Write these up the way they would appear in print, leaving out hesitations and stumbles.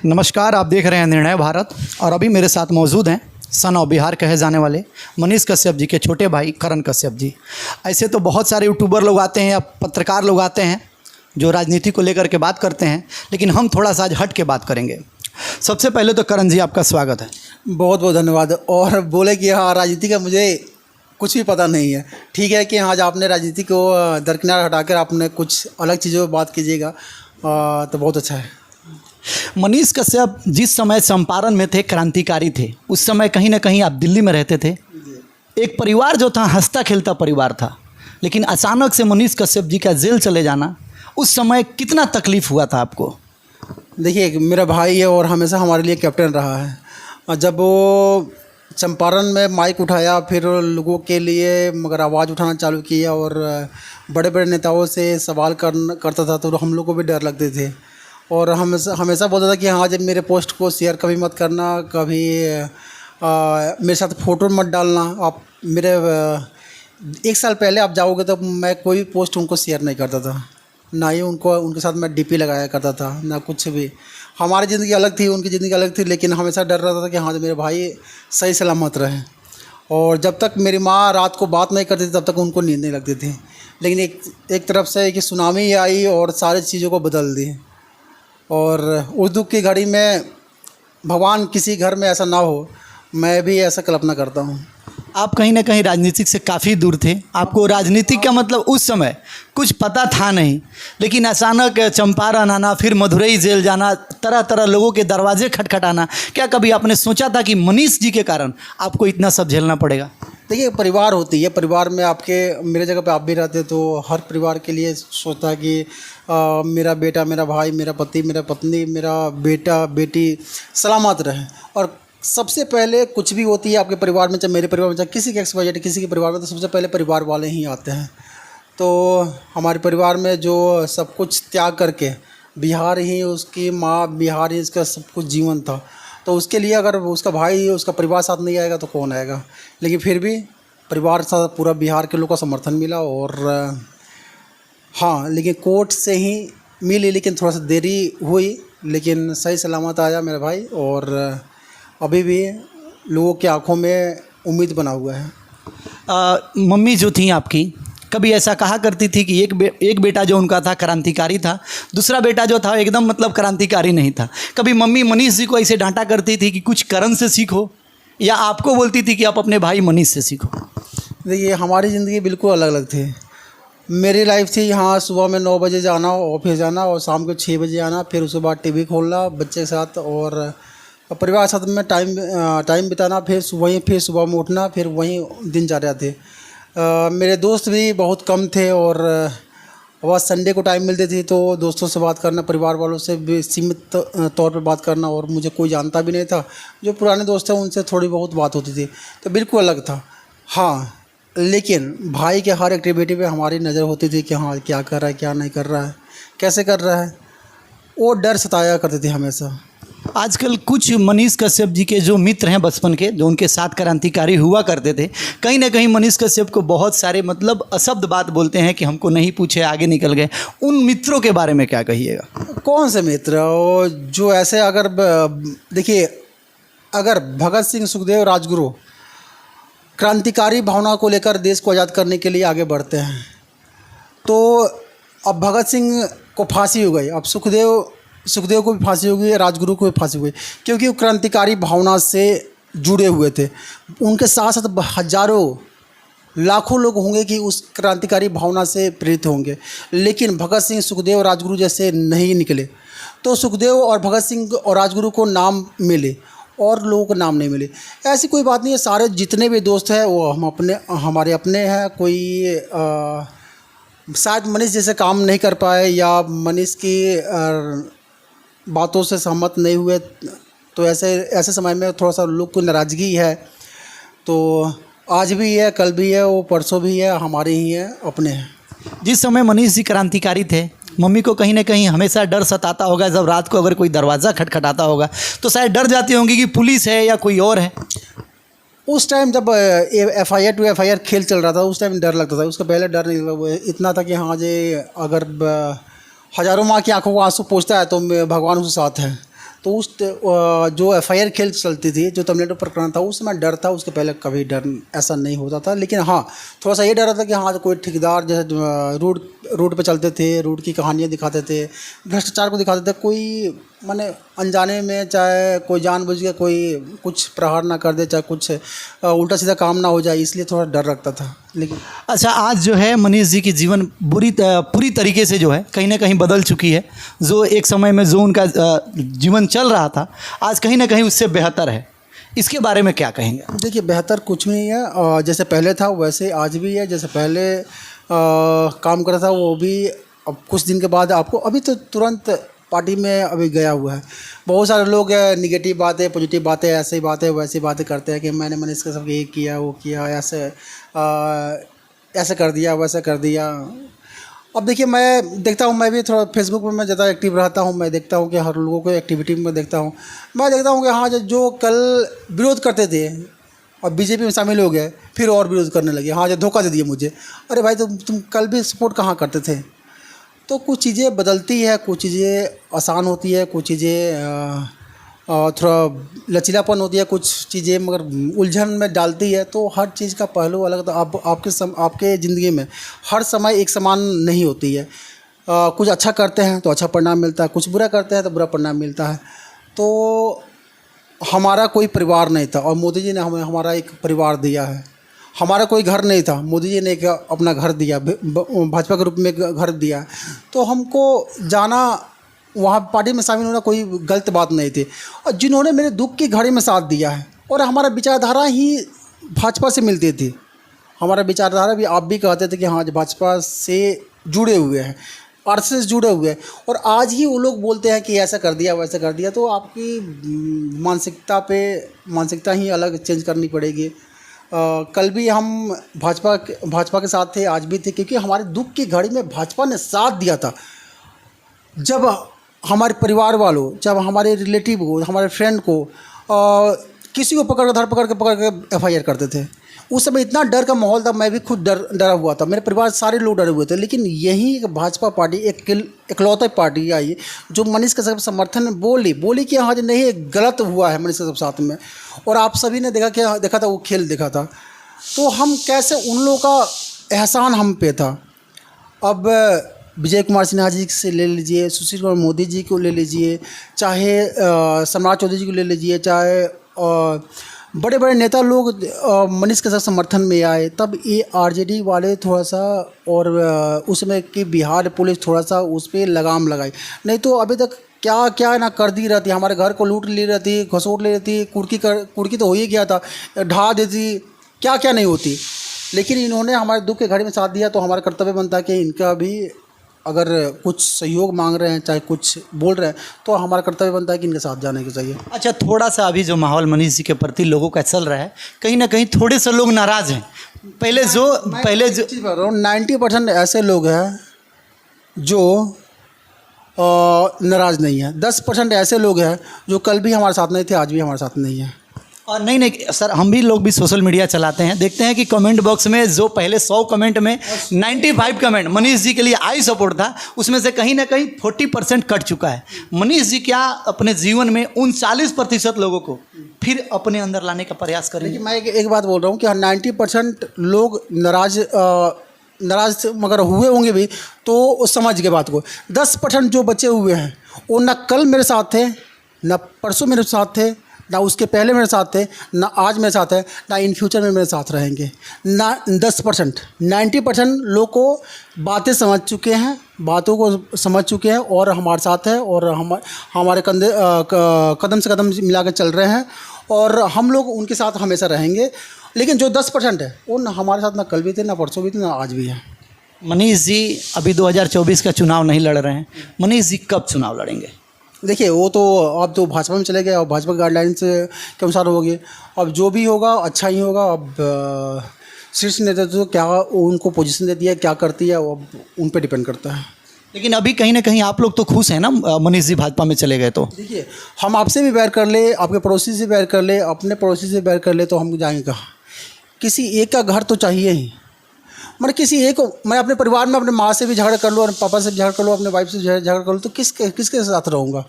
नमस्कार, आप देख रहे हैं निर्णय भारत और अभी मेरे साथ मौजूद हैं सन ऑफ बिहार कहे जाने वाले मनीष कश्यप जी के छोटे भाई करण कश्यप जी। ऐसे तो बहुत सारे यूट्यूबर लोग आते हैं या पत्रकार लोग आते हैं जो राजनीति को लेकर के बात करते हैं, लेकिन हम थोड़ा सा आज हट के बात करेंगे। सबसे पहले तो करण जी आपका स्वागत है। बहुत बहुत धन्यवाद। और बोले कि हाँ, राजनीति का मुझे कुछ भी पता नहीं है। ठीक है कि आज आपने राजनीति को दरकिनार हटाकर आपने कुछ अलग चीज़ों पर बात कीजिएगा तो बहुत अच्छा है। मनीष कश्यप जिस समय चंपारण में थे, क्रांतिकारी थे, उस समय कहीं ना कहीं आप दिल्ली में रहते थे। एक परिवार जो था हंसता खेलता परिवार था, लेकिन अचानक से मनीष कश्यप जी का जेल चले जाना, उस समय कितना तकलीफ़ हुआ था आपको? देखिए, मेरा भाई है और हमेशा हमारे लिए कैप्टन रहा है। जब वो चंपारण में माइक उठाया, फिर लोगों के लिए मगर आवाज़ उठाना चालू किया और बड़े बड़े नेताओं से सवाल करता था, तो हम लोग को भी डर लगते थे और हमेशा बोलता था कि हाँ, जब मेरे पोस्ट को शेयर कभी मत करना, कभी मेरे साथ फ़ोटो मत डालना। आप मेरे 1 साल पहले आप जाओगे तो मैं कोई पोस्ट उनको शेयर नहीं करता था, ना ही उनके साथ मैं डीपी लगाया करता था, ना कुछ भी। हमारी ज़िंदगी अलग थी, उनकी ज़िंदगी अलग थी, लेकिन हमेशा डर रहता था कि हाँ, मेरे भाई सही सलामत रहे। और जब तक मेरी माँ रात को बात नहीं करती थी तब तक उनको नींद नहीं लगती थी। लेकिन एक तरफ से कि सुनामी आई और सारी चीज़ों को बदल दी। और उस दुख की घड़ी में भगवान किसी घर में ऐसा ना हो, मैं भी ऐसा कल्पना करता हूँ। आप कहीं ना कहीं राजनीति से काफ़ी दूर थे, आपको राजनीति का मतलब उस समय कुछ पता था नहीं, लेकिन अचानक चंपारण आना, फिर मदुरई जेल जाना, तरह तरह लोगों के दरवाजे खटखटाना, क्या कभी आपने सोचा था कि मनीष जी के कारण आपको इतना सब झेलना पड़ेगा? देखिए, परिवार होती है, परिवार में आपके मेरे जगह पे आप भी रहते तो हर परिवार के लिए सोचता है कि मेरा बेटा, मेरा भाई, मेरा पति, मेरा पत्नी, मेरा बेटा बेटी सलामत रहे। और सबसे पहले कुछ भी होती है आपके परिवार में, चाहे मेरे परिवार में, चाहे किसी के एक्स किसी के परिवार में, तो सबसे पहले परिवार वाले ही आते हैं। तो हमारे परिवार में जो सब कुछ त्याग करके बिहार ही उसकी माँ, बिहार ही इसका सब कुछ जीवन था, तो उसके लिए अगर उसका भाई, उसका परिवार साथ नहीं आएगा तो कौन आएगा। लेकिन फिर भी परिवार साथ पूरा बिहार के लोगों का समर्थन मिला। और हाँ, लेकिन कोर्ट से ही मिली, लेकिन थोड़ा सा देरी हुई, लेकिन सही सलामत आया मेरा भाई। और अभी भी लोगों की आंखों में उम्मीद बना हुआ है। मम्मी जो थी आपकी, कभी ऐसा कहा करती थी कि एक बेटा जो उनका था क्रांतिकारी था, दूसरा बेटा जो था एकदम मतलब क्रांतिकारी नहीं था। कभी मम्मी मनीष जी को ऐसे डांटा करती थी कि कुछ करण से सीखो, या आपको बोलती थी कि आप अपने भाई मनीष से सीखो? देखिए, हमारी ज़िंदगी बिल्कुल अलग अलग थी। मेरी लाइफ थी यहाँ सुबह में 9 बजे जाना, ऑफिस जाना, और शाम को 6 बजे आना, फिर उसके बाद टीवी खोलना बच्चे के साथ और परिवार के साथ में टाइम बिताना, फिर सुबह में उठना, फिर वहीं दिनचर्या थे। मेरे दोस्त भी बहुत कम थे और बस संडे को टाइम मिलती थी तो दोस्तों से बात करना, परिवार वालों से भी सीमित तौर पे बात करना, और मुझे कोई जानता भी नहीं था। जो पुराने दोस्त हैं उनसे थोड़ी बहुत बात होती थी, तो बिल्कुल अलग था। हाँ, लेकिन भाई के हर एक्टिविटी पे हमारी नज़र होती थी कि हाँ, क्या कर रहा है, क्या नहीं कर रहा है, कैसे कर रहा है, वो डर सताया करते थे हमेशा। आजकल कुछ मनीष कश्यप जी के जो मित्र हैं बचपन के, जो उनके साथ क्रांतिकारी हुआ करते थे, कहीं ना कहीं मनीष कश्यप को बहुत सारे मतलब अशब्द बात बोलते हैं कि हमको नहीं पूछे आगे निकल गए। उन मित्रों के बारे में क्या कहिएगा? कौन से मित्र और जो ऐसे, अगर देखिए, अगर भगत सिंह, सुखदेव, राजगुरु क्रांतिकारी भावना को लेकर देश को आज़ाद करने के लिए आगे बढ़ते हैं, तो अब भगत सिंह को फांसी हो गई, अब सुखदेव को भी फांसी हो गई, राजगुरु को भी फांसी हो गई, क्योंकि वो क्रांतिकारी भावना से जुड़े हुए थे। उनके साथ साथ हजारों लाखों लोग होंगे कि उस क्रांतिकारी भावना से प्रेरित होंगे, लेकिन भगत सिंह, सुखदेव, राजगुरु जैसे नहीं निकले। तो सुखदेव और भगत सिंह और राजगुरु को नाम मिले और लोगों को नाम नहीं मिले। ऐसी कोई बात नहीं है, सारे जितने भी दोस्त हैं वो हमारे अपने हैं। कोई शायद मनीष जैसे काम नहीं कर पाए या मनीष की बातों से सहमत नहीं हुए, तो ऐसे समय में थोड़ा सा लोग को नाराज़गी है। तो आज भी है, कल भी है, वो परसों भी है, हमारे ही है, अपने हैं। जिस समय मनीष जी क्रांतिकारी थे, मम्मी को कहीं ना कहीं हमेशा डर सताता होगा, जब रात को अगर कोई दरवाज़ा खटखटाता होगा तो शायद डर जाती होंगी कि पुलिस है या कोई और है। उस टाइम जब FIR टू FIR खेल चल रहा था, उस टाइम डर लगता था। उसका पहले डर नहीं, इतना था कि हाँ जी, अगर हज़ारों माँ की आंखों को आंसू पोंछता है तो भगवान उसके साथ है। तो उस जो FIR खेल चलती थी, जो तमिलनाडु प्रकरण था, उस समय डर था। उसके पहले कभी डर ऐसा नहीं होता था। लेकिन हाँ, थोड़ा सा ये डर था कि हाँ कोई ठेकेदार जैसे रोड पे चलते थे, रोड की कहानियाँ दिखाते थे, भ्रष्टाचार को दिखाते थे। कोई माने अनजाने में, चाहे कोई जानबूझ के कोई कुछ प्रहार ना कर दे, चाहे कुछ उल्टा सीधा काम ना हो जाए, इसलिए थोड़ा डर रखता था। लेकिन अच्छा, आज जो है मनीष जी की जीवन पूरी तरीके से जो है कहीं ना कहीं बदल चुकी है। जो एक समय में जो उनका जीवन चल रहा था, आज कहीं ना कहीं उससे बेहतर है। इसके बारे में क्या कहेंगे? देखिए, बेहतर कुछ नहीं है। जैसे पहले था वैसे आज भी है। जैसे पहले काम करता था वो भी अब कुछ दिन के बाद आपको, अभी तो तुरंत पार्टी में अभी गया हुआ है। बहुत सारे लोग निगेटिव बातें, पॉजिटिव बातें, ऐसी बातें वैसी बातें करते हैं कि मैंने मनीष का सब ये किया, वो किया, ऐसे कर दिया, वैसे कर दिया। अब देखिए, मैं देखता हूँ, मैं भी थोड़ा फेसबुक में मैं ज़्यादा एक्टिव रहता हूँ। मैं देखता हूँ कि हर लोगों को एक्टिविटी में देखता हूँ। मैं देखता हूँ कि हाँ, जो कल विरोध करते थे और बीजेपी में शामिल हो गए, फिर और विरोध करने लगे। हाँ, जो धोखा दे दिए मुझे। अरे भाई, तुम कल भी सपोर्ट कहाँ करते थे? तो कुछ चीज़ें बदलती है, कुछ चीज़ें आसान होती है, कुछ चीज़ें थोड़ा लचीलापन होती है, कुछ चीज़ें मगर उलझन में डालती है। तो हर चीज़ का पहलू अलग। तो आपके ज़िंदगी में हर समय एक समान नहीं होती है। कुछ अच्छा करते हैं तो अच्छा परिणाम मिलता है, कुछ बुरा करते हैं तो बुरा परिणाम मिलता है। तो हमारा कोई परिवार नहीं था और मोदी जी ने हमें हमारा एक परिवार दिया है। हमारा कोई घर नहीं था, मोदी जी ने एक अपना घर दिया, भाजपा के रूप में एक घर दिया। तो हमको जाना, वहाँ पार्टी में शामिल होना कोई गलत बात नहीं थी। और जिन्होंने मेरे दुख की घड़ी में साथ दिया है, और हमारा विचारधारा ही भाजपा से मिलती थी। हमारा विचारधारा भी, आप भी कहते थे कि हाँ भाजपा से जुड़े हुए हैं, RSS जुड़े हुए हैं। और आज ही वो लोग बोलते हैं कि ऐसा कर दिया, वैसा कर दिया। तो आपकी मानसिकता ही अलग चेंज करनी पड़ेगी। कल भी हम भाजपा के साथ थे, आज भी थे, क्योंकि हमारे दुख की घड़ी में भाजपा ने साथ दिया था। जब हमारे परिवार वालों, जब हमारे रिलेटिव को, हमारे फ्रेंड को किसी को पकड़ के FIR करते थे, उस समय इतना डर का माहौल था। मैं भी खुद डरा हुआ था, मेरे परिवार सारे लोग डरे हुए थे। लेकिन यही भाजपा पार्टी इकलौता पार्टी आई जो मनीष कश्यप समर्थन में बोली कि हाँ नहीं, गलत हुआ है मनीष कश्यप साथ में। और आप सभी ने देखा था, वो खेल देखा था। तो हम कैसे, उन लोगों का एहसान हम पे था। अब विजय कुमार सिन्हा जी से ले लीजिए, सुशील कुमार मोदी जी को ले लीजिए, चाहे सम्राट चौधरी जी को ले लीजिए, चाहे बड़े बड़े नेता लोग मनीष के साथ समर्थन में आए, तब ये RJD वाले थोड़ा सा, और उसमें कि बिहार पुलिस थोड़ा सा उस पर लगाम लगाई। नहीं तो अभी तक क्या क्या ना कर दी रहती, हमारे घर को लूट ली रहती, घसोट ले रहती, कुर्की तो हो ही गया था, ढा देती, क्या क्या नहीं होती। लेकिन इन्होंने हमारे दुख के घड़ी में साथ दिया। तो हमारा कर्तव्य बनता है कि इनका भी अगर कुछ सहयोग मांग रहे हैं, चाहे कुछ बोल रहे हैं, तो हमारा कर्तव्य बनता है कि इनके साथ जाने की चाहिए। अच्छा, थोड़ा सा अभी जो माहौल मनीष जी के प्रति लोगों का चल रहा है, कहीं ना कहीं थोड़े से लोग नाराज़ हैं। पहले जो चीज़ बता रहा हूँ, 90% ऐसे लोग हैं जो नाराज़ नहीं है। 10% ऐसे लोग हैं जो कल भी हमारे साथ नहीं थे, आज भी हमारे साथ नहीं है। और नहीं सर, हम भी लोग भी सोशल मीडिया चलाते हैं, देखते हैं कि कमेंट बॉक्स में जो पहले 100 कमेंट में 95 कमेंट मनीष जी के लिए आई सपोर्ट था, उसमें से कहीं ना कहीं 40% कट चुका है। मनीष जी क्या अपने जीवन में 39% लोगों को फिर अपने अंदर लाने का प्रयास करेंगे? मैं एक बात बोल रहा हूँ कि 90% लोग नाराज मगर हुए होंगे भी, तो समझ के बात को। 10% जो बचे हुए हैं, वो ना कल मेरे साथ थे, ना परसों मेरे साथ थे, ना उसके पहले मेरे साथ थे, ना आज मेरे साथ है, ना इन फ्यूचर में मेरे साथ रहेंगे। ना 10%, 90% लोग को बातें समझ चुके हैं, बातों को समझ चुके हैं और हमारे साथ है, और हमारे कदम से कदम मिला के चल रहे हैं, और हम लोग उनके साथ हमेशा रहेंगे। लेकिन जो 10% है, वो ना हमारे साथ ना कल भी थे, ना परसों भी थे, ना आज भी है। मनीष जी अभी 2024 का चुनाव नहीं लड़ रहे हैं, मनीष जी कब चुनाव लड़ेंगे? देखिए, वो तो अब तो भाजपा में चले गए और भाजपा गाइडलाइंस के अनुसार हो गए। अब जो भी होगा अच्छा ही होगा। अब शीर्ष नेतृत्व तो क्या उनको पोजीशन देती है, क्या करती है, वो उन पे डिपेंड करता है। लेकिन अभी कहीं ना कहीं आप लोग तो खुश हैं ना, मनीष जी भाजपा में चले गए तो? देखिए, हम आपसे भी बैर कर ले, आपके पड़ोसी से बैर कर ले, अपने पड़ोसी से बैर कर ले, तो हम जाएंगे कहाँ? किसी एक का घर तो चाहिए ही। मैं किसी एक, मैं अपने परिवार में अपने माँ से भी झगड़ा कर लूँ और पापा से भी झगड़ा कर लूँ, अपने वाइफ से झगड़ा कर लूँ, तो किसके साथ रहूँगा?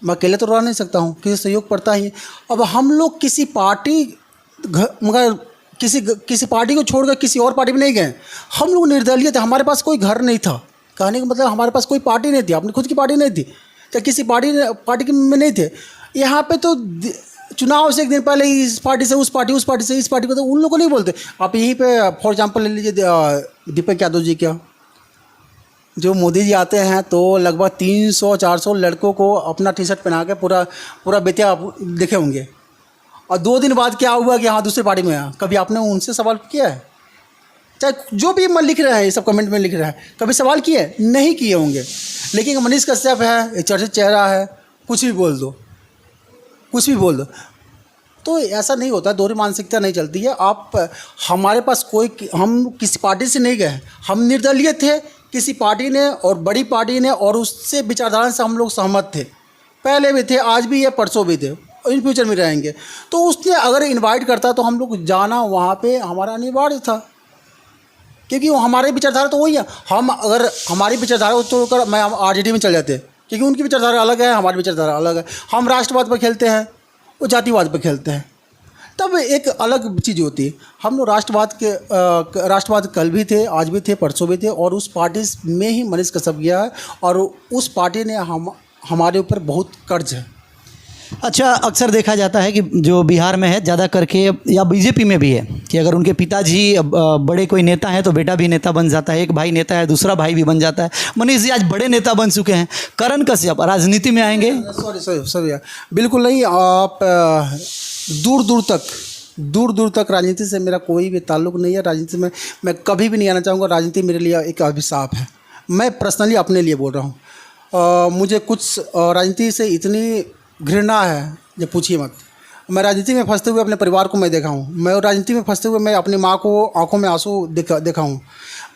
मैं अकेले तो रह नहीं सकता हूँ, किसी सहयोग पड़ता ही है। अब हम लोग किसी पार्टी मगर किसी पार्टी को छोड़कर किसी और पार्टी में नहीं गए। हम लोग निर्दलीय थे, हमारे पास कोई घर नहीं था। कहने का मतलब हमारे पास कोई पार्टी नहीं थी, अपनी खुद की पार्टी नहीं थी, तो किसी पार्टी में नहीं थे। यहाँ पे तो चुनाव से एक दिन पहले इस पार्टी से उस पार्टी, उस पार्टी से इस पार्टी को, तो उन लोगों को नहीं बोलते। आप यहीं पे फॉर एग्जांपल ले लीजिए दीपक यादव जी का, जो मोदी जी आते हैं तो लगभग 300-400 लड़कों को अपना टी शर्ट पहना के पूरा बेतिया आप देखे होंगे। और 2 दिन बाद क्या हुआ कि हाँ दूसरी पार्टी में आया। कभी आपने उनसे सवाल किया है? चाहे जो भी लिख रहे हैं, ये सब कमेंट में लिख रहा है, कभी सवाल किए? नहीं किए होंगे। लेकिन मनीष कश्यप है, एक चर्चित चेहरा है, कुछ भी बोल दो, कुछ भी बोल दो। तो ऐसा नहीं होता, दोहरी मानसिकता नहीं चलती है। हमारे पास हम किसी पार्टी से नहीं गए, हम निर्दलीय थे। किसी पार्टी ने और बड़ी पार्टी ने और उससे विचारधारा से हम लोग सहमत थे, पहले भी थे, आज भी है, परसों भी थे, इन फ्यूचर में रहेंगे। तो उसने अगर इनवाइट करता तो हम लोग जाना वहाँ पे हमारा अनिवार्य था, क्योंकि वो हमारी विचारधारा तो वही है। हम अगर हमारी विचारधारा को तोड़कर मैं हम आरजेडी में चल जाते, क्योंकि उनकी विचारधारा अलग है, हमारी विचारधारा अलग है। हम राष्ट्रवाद पर खेलते हैं, वो जातिवाद पर खेलते हैं, तब एक अलग चीज़ होती है। हम लोग राष्ट्रवाद कल भी थे, आज भी थे, परसों भी थे, और उस पार्टी में ही मनीष कश्यप गया है, और उस पार्टी ने हमारे ऊपर बहुत कर्ज है। अच्छा, अक्सर देखा जाता है कि जो बिहार में है ज़्यादा करके, या बीजेपी में भी है, कि अगर उनके पिताजी बड़े कोई नेता हैं तो बेटा भी नेता बन जाता है, एक भाई नेता है दूसरा भाई भी बन जाता है। मनीष जी आज बड़े नेता बन चुके हैं, करण कश्यप राजनीति में आएंगे? सॉरी बिल्कुल नहीं। आप दूर दूर तक राजनीति से मेरा कोई भी ताल्लुक़ नहीं है। राजनीति में मैं कभी भी नहीं आना चाहूँगा। राजनीति मेरे लिए एक अभिशाप है। मैं पर्सनली अपने लिए बोल रहा हूँ। मुझे कुछ राजनीति से इतनी घृणा है, जब पूछिए मत। मैं राजनीति में फंसते हुए अपने परिवार को मैं देखा हूँ। मैं राजनीति में फंसते हुए मैं अपनी माँ को आंखों में आंसू देखा हूँ।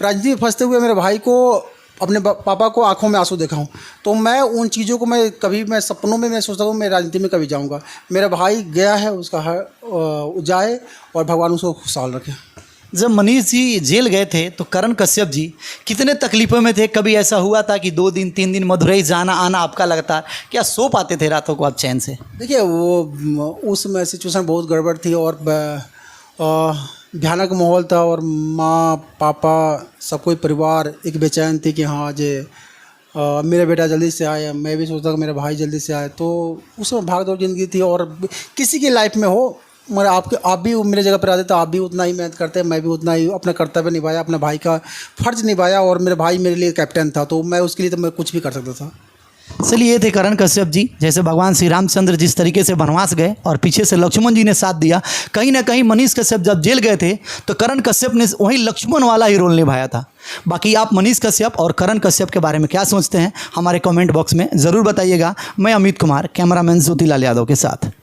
राजनीति में फंसते हुए मेरे भाई को, अपने पापा को आंखों में आंसू देखा हूँ। तो मैं उन चीज़ों को मैं सपनों में मैं सोचता हूँ मैं राजनीति में कभी जाऊँगा। मेरा भाई गया है, उसका जाए और भगवान उसको खुशहाल रखे। जब मनीष जी जेल गए थे तो करण कश्यप जी कितने तकलीफ़ों में थे? कभी ऐसा हुआ था कि 2 दिन 3 दिन मदुरई जाना आना आपका लगातार? क्या सो पाते थे रातों को आप चैन से? देखिए, वो उस समय सिचुएशन बहुत गड़बड़ थी और भयानक माहौल था, और माँ पापा सब कोई परिवार एक बेचैन थी कि हाँ मेरा बेटा जल्दी से आए। मैं भी सोचता कि मेरा भाई जल्दी से आए। तो उस समय भाग दौड़ ज़िंदगी थी, और किसी की लाइफ में हो, मगर आप भी मेरे जगह पर आते तो आप भी उतना ही मेहनत करते, मैं भी उतना ही अपना कर्तव्य निभाया, अपने भाई का फ़र्ज़ निभाया। और मेरे भाई मेरे लिए कैप्टन था, तो मैं उसके लिए तो मैं कुछ भी कर सकता था। चलिए, ये थे करण कश्यप जी। जैसे भगवान श्री रामचंद्र जिस तरीके से वनवास गए और पीछे से लक्ष्मण जी ने साथ दिया, कहीं ना कहीं मनीष कश्यप जब जेल गए थे तो करण कश्यप ने वही लक्ष्मण वाला ही रोल निभाया था। बाकी आप मनीष कश्यप और करण कश्यप के बारे में क्या सोचते हैं, हमारे कमेंट बॉक्स में ज़रूर बताइएगा। मैं अमित कुमार, कैमरामैन ज्योतिलाल यादव के साथ।